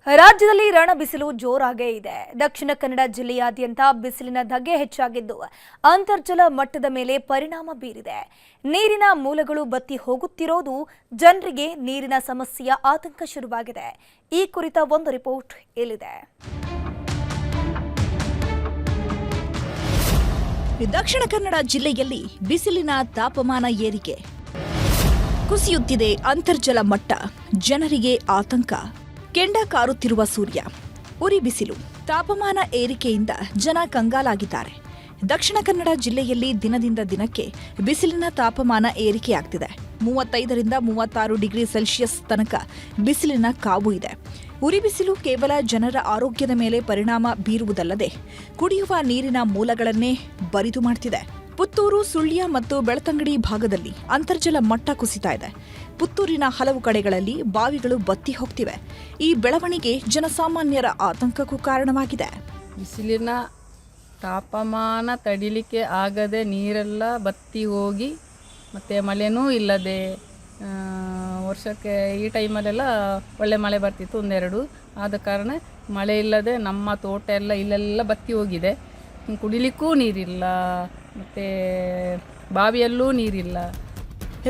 ರಾಜ್ಯದಲ್ಲಿ ರಣ ಬಿಸಿಲು ಜೋರಾಗೇ ಇದೆ. ದಕ್ಷಿಣ ಕನ್ನಡ ಜಿಲ್ಲೆಯಾದ್ಯಂತ ಬಿಸಿಲಿನ ಧಗೆ ಹೆಚ್ಚಾಗಿದ್ದು ಅಂತರ್ಜಲ ಮಟ್ಟದ ಮೇಲೆ ಪರಿಣಾಮ ಬೀರಿದೆ. ನೀರಿನ ಮೂಲಗಳು ಬತ್ತಿ ಹೋಗುತ್ತಿರೋದು ಜನರಿಗೆ ನೀರಿನ ಸಮಸ್ಯೆಯ ಆತಂಕ ಶುರುವಾಗಿದೆ. ಈ ಕುರಿತ ಒಂದು ರಿಪೋರ್ಟ್ ಇಲ್ಲಿದೆ. ದಕ್ಷಿಣ ಕನ್ನಡ ಜಿಲ್ಲೆಯಲ್ಲಿ ಬಿಸಿಲಿನ ತಾಪಮಾನ ಏರಿಕೆ, ಕುಸಿಯುತ್ತಿದೆ ಅಂತರ್ಜಲ ಮಟ್ಟ, ಜನರಿಗೆ ಆತಂಕ. ಕೆಂಡ ಕಾರುತ್ತಿರುವ ಸೂರ್ಯ, ಉರಿ ಬಿಸಿಲು, ತಾಪಮಾನ ಏರಿಕೆಯಿಂದ ಜನ ಕಂಗಾಲಾಗಿದ್ದಾರೆ. ದಕ್ಷಿಣ ಕನ್ನಡ ಜಿಲ್ಲೆಯಲ್ಲಿ ದಿನದಿಂದ ದಿನಕ್ಕೆ ಬಿಸಿಲಿನ ತಾಪಮಾನ ಏರಿಕೆಯಾಗ್ತಿದೆ. 35ರಿಂದ 36 ಡಿಗ್ರಿ ಸೆಲ್ಸಿಯಸ್ ತನಕ ಬಿಸಿಲಿನ ಕಾವು ಇದೆ. ಉರಿ ಬಿಸಿಲು ಕೇವಲ ಜನರ ಆರೋಗ್ಯದ ಮೇಲೆ ಪರಿಣಾಮ ಬೀರುವುದಲ್ಲದೆ ಕುಡಿಯುವ ನೀರಿನ ಮೂಲಗಳನ್ನೇ ಬರಿದು ಮಾಡ್ತಿದೆ. ಪುತ್ತೂರು, ಸುಳ್ಯ ಮತ್ತು ಬೆಳ್ತಂಗಡಿ ಭಾಗದಲ್ಲಿ ಅಂತರ್ಜಲ ಮಟ್ಟ ಕುಸಿತಾ ಇದೆ. ಪುತ್ತೂರಿನ ಹಲವು ಕಡೆಗಳಲ್ಲಿ ಬಾವಿಗಳು ಬತ್ತಿ ಹೋಗ್ತಿವೆ. ಈ ಬೆಳವಣಿಗೆ ಜನಸಾಮಾನ್ಯರ ಆತಂಕಕ್ಕೂ ಕಾರಣವಾಗಿದೆ. ಬಿಸಿಲಿನ ತಾಪಮಾನ ತಡಿಲಿಕ್ಕೆ ಆಗದೆ ನೀರೆಲ್ಲ ಬತ್ತಿ ಹೋಗಿ ಮತ್ತು ಮಳೆನೂ ಇಲ್ಲದೆ ವರ್ಷಕ್ಕೆ ಈ ಟೈಮಲ್ಲೆಲ್ಲ ಒಳ್ಳೆ ಮಳೆ ಬರ್ತಿತ್ತು, ಒಂದೆರಡು. ಆದ ಕಾರಣ ಮಳೆ ಇಲ್ಲದೆ ನಮ್ಮ ತೋಟ ಎಲ್ಲ ಇಲ್ಲೆಲ್ಲ ಬತ್ತಿ ಹೋಗಿದೆ. ಕುಡಿಲಿಕ್ಕೂ ನೀರಿಲ್ಲ, ಮತ್ತು ಬಾವಿಯಲ್ಲೂ ನೀರಿಲ್ಲ.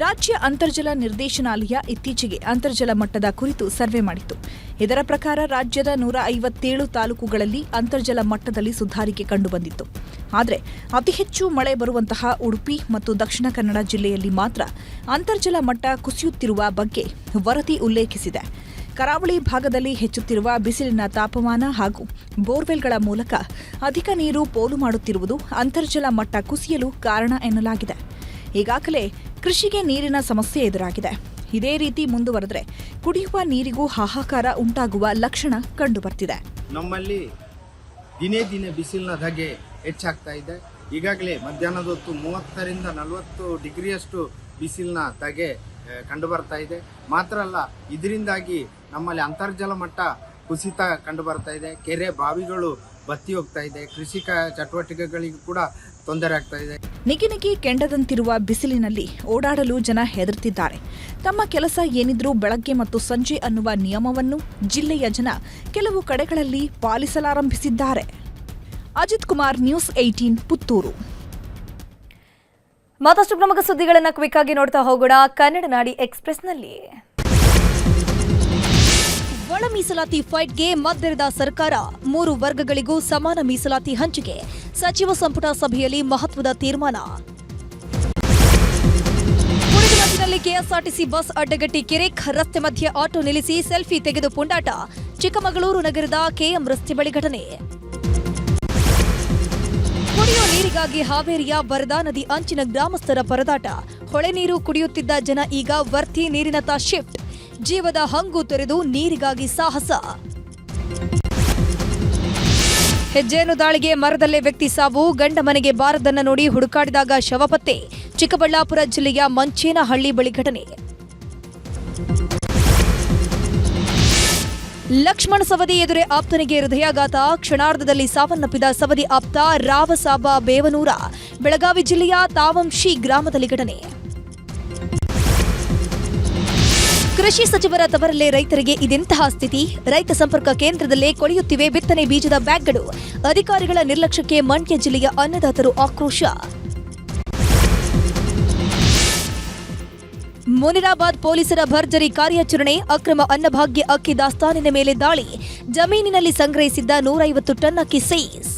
ರಾಜ್ಯ ಅಂತರ್ಜಲ ನಿರ್ದೇಶನಾಲಯ ಇತ್ತೀಚೆಗೆ ಅಂತರ್ಜಲ ಮಟ್ಟದ ಕುರಿತು ಸರ್ವೆ ಮಾಡಿತ್ತು. ಇದರ ಪ್ರಕಾರ ರಾಜ್ಯದ 157 ತಾಲೂಕುಗಳಲ್ಲಿ ಅಂತರ್ಜಲ ಮಟ್ಟದಲ್ಲಿ ಸುಧಾರಿಕೆ ಕಂಡುಬಂದಿತ್ತು. ಆದರೆ ಅತಿ ಹೆಚ್ಚು ಮಳೆ ಬರುವಂತಹ ಉಡುಪಿ ಮತ್ತು ದಕ್ಷಿಣ ಕನ್ನಡ ಜಿಲ್ಲೆಯಲ್ಲಿ ಮಾತ್ರ ಅಂತರ್ಜಲ ಮಟ್ಟ ಕುಸಿಯುತ್ತಿರುವ ಬಗ್ಗೆ ವರದಿ ಉಲ್ಲೇಖಿಸಿದೆ. ಕರಾವಳಿ ಭಾಗದಲ್ಲಿ ಹೆಚ್ಚುತ್ತಿರುವ ಬಿಸಿಲಿನ ತಾಪಮಾನ ಹಾಗೂ ಬೋರ್ವೆಲ್ಗಳ ಮೂಲಕ ಅಧಿಕ ನೀರು ಪೋಲು ಮಾಡುತ್ತಿರುವುದು ಅಂತರ್ಜಲ ಮಟ್ಟ ಕುಸಿಯಲು ಕಾರಣ ಎನ್ನಲಾಗಿದೆ. ಈಗಾಗಲೇ ಕೃಷಿಗೆ ನೀರಿನ ಸಮಸ್ಯೆ ಎದುರಾಗಿದೆ. ಇದೇ ರೀತಿ ಮುಂದುವರೆದರೆ ಕುಡಿಯುವ ನೀರಿಗೂ ಹಾಹಾಕಾರ ಉಂಟಾಗುವ ಲಕ್ಷಣ ಕಂಡುಬರ್ತಿದೆ. ನಮ್ಮಲ್ಲಿ ದಿನೇ ದಿನೇ ಬಿಸಿಲಿನ ಧಗೆ ಹೆಚ್ಚಾಗ್ತಾ ಇದೆ. ಈಗಾಗಲೇ ಮಧ್ಯಾಹ್ನದ ಹೊತ್ತು 30ರಿಂದ 40 ಡಿಗ್ರಿಯಷ್ಟು ಬಿಸಿಲಿನ ಧಗೆ ಕಂಡು ಬರ್ತಾ ಇದೆ. ಮಾತ್ರ ಅಲ್ಲ, ಇದರಿಂದಾಗಿ ನಮ್ಮಲ್ಲಿ ಅಂತರ್ಜಲ ಮಟ್ಟ ಕುಸಿತ ಕಂಡು ಬರ್ತಾ ಇದೆ. ಕೆರೆ ಬಾವಿಗಳು ಬತ್ತಿ ಹೋಗ್ತಾ ಇದೆ. ಕೃಷಿಕ ಚಟುವಟಿಕೆಗಳಿಗೂ ಕೂಡ ತೊಂದರೆ ಆಗ್ತಾ ಇದೆ. ನಿಗಿ ಕೆಂಡದಂತಿರುವ ಬಿಸಿಲಿನಲ್ಲಿ ಓಡಾಡಲು ಜನ ಹೆದರ್ತಿದ್ದಾರೆ. ತಮ್ಮ ಕೆಲಸ ಏನಿದ್ರೂ ಬೆಳಗ್ಗೆ ಮತ್ತು ಸಂಜೆ ಅನ್ನುವ ನಿಯಮವನ್ನು ಜಿಲ್ಲೆಯ ಜನ ಕೆಲವು ಕಡೆಗಳಲ್ಲಿ ಪಾಲಿಸಲಾರಂಭಿಸಿದ್ದಾರೆ. ಅಜಿತ್ ಕುಮಾರ್, ನ್ಯೂಸ್ 18, ಪುತ್ತೂರು. ಮತ್ತಷ್ಟು ಪ್ರಮುಖ ಸುದ್ದಿಗಳನ್ನು ಕ್ವಿಕ್ ಆಗಿ ನೋಡ್ತಾ ಹೋಗೋಣ ಕನ್ನಡ ನಾಡಿ ಎಕ್ಸ್‌ಪ್ರೆಸ್‌ನಲ್ಲಿ. ಒಳ ಮೀಸಲಾತಿ ಫೈಟ್ಗೆ ಮದ್ದೆರೆದ ಸರ್ಕಾರ, 3 ವರ್ಗಗಳಿಗೂ ಸಮಾನ ಮೀಸಲಾತಿ ಹಂಚಿಕೆ, ಸಚಿವ ಸಂಪುಟ ಸಭೆಯಲ್ಲಿ ಮಹತ್ವದ ತೀರ್ಮಾನ. ಕುಣಿಗಲ್ನಲ್ಲಿ ಕೆಎಸ್ಆರ್ಟಿಸಿ ಬಸ್ ಅಡ್ಡಗಟ್ಟಿ ಕಿರಿಕ್, ರಸ್ತೆ ಮಧ್ಯೆ ಆಟೋ ನಿಲ್ಲಿಸಿ ಸೆಲ್ಫಿ ತೆಗೆದು ಪುಂಡಾಟ. ಚಿಕ್ಕಮಗಳೂರು ನಗರದ ಕೆಎಂ ರಸ್ತೆ ಬಳಿ ಘಟನೆ. ಕುಡಿಯುವ ನೀರಿಗಾಗಿ ಹಾವೇರಿಯ ವರದಾ ನದಿ ಅಂಚಿನ ಗ್ರಾಮಸ್ಥರ ಪರದಾಟ. ಹೊಳೆ ನೀರು ಕುಡಿಯುತ್ತಿದ್ದ ಜನ ಈಗ ವರ್ತಿ ನೀರಿನತ್ತ ಶಿಫ್ಟ್. ಜೀವದ ಹಂಗು ತೊರೆದು ನೀರಿಗಾಗಿ ಸಾಹಸ. ಹೆಜ್ಜೆಯನ್ನು ದಾಳಿಗೆ ಮರದಲ್ಲೇ ವ್ಯಕ್ತಿ ಸಾವು. ಗಂಡ ಮನೆಗೆ ಬಾರದನ್ನ ನೋಡಿ ಹುಡುಕಾಡಿದಾಗ ಶವ ಪತ್ತೆ. ಚಿಕ್ಕಬಳ್ಳಾಪುರ ಜಿಲ್ಲೆಯ ಮಂಚೇನಹಳ್ಳಿ ಬಳಿ ಘಟನೆ. ಲಕ್ಷ್ಮಣ ಸವದಿ ಎದುರೇ ಆಪ್ತನಿಗೆ ಹೃದಯಾಘಾತ. ಕ್ಷಣಾರ್ಧದಲ್ಲಿ ಸಾವನ್ನಪ್ಪಿದ ಸವದಿ ಆಪ್ತ ರಾವಸಾಬ ಬೇವನೂರ. ಬೆಳಗಾವಿ ಜಿಲ್ಲೆಯ ತಾವಂಶಿ ಗ್ರಾಮದಲ್ಲಿ ಘಟನೆ. ಕೃಷಿ ಸಚಿವರ ತವರಲ್ಲೇ ರೈತರಿಗೆ ಇದೆಂತಹ ಸ್ಥಿತಿ? ರೈತ ಸಂಪರ್ಕ ಕೇಂದ್ರದಲ್ಲೇ ಕೊಳೆಯುತ್ತಿವೆ ಬಿತ್ತನೆ ಬೀಜದ ಬ್ಯಾಗ್ಗಳು. ಅಧಿಕಾರಿಗಳ ನಿರ್ಲಕ್ಷ್ಯಕ್ಕೆ ಮಂಡ್ಯ ಜಿಲ್ಲೆಯ ಅನ್ನದಾತರು ಆಕ್ರೋಶ. ಮುನಿರಾಬಾದ್ ಪೊಲೀಸರ ಭರ್ಜರಿ ಕಾರ್ಯಾಚರಣೆ. ಅಕ್ರಮ ಅನ್ನಭಾಗ್ಯ ಅಕ್ಕಿ ದಾಸ್ತಾನಿನ ಮೇಲೆ ದಾಳಿ. ಜಮೀನಿನಲ್ಲಿ ಸಂಗ್ರಹಿಸಿದ್ದ 150 ಟನ್ ಅಕ್ಕಿ ಸೀಸ್.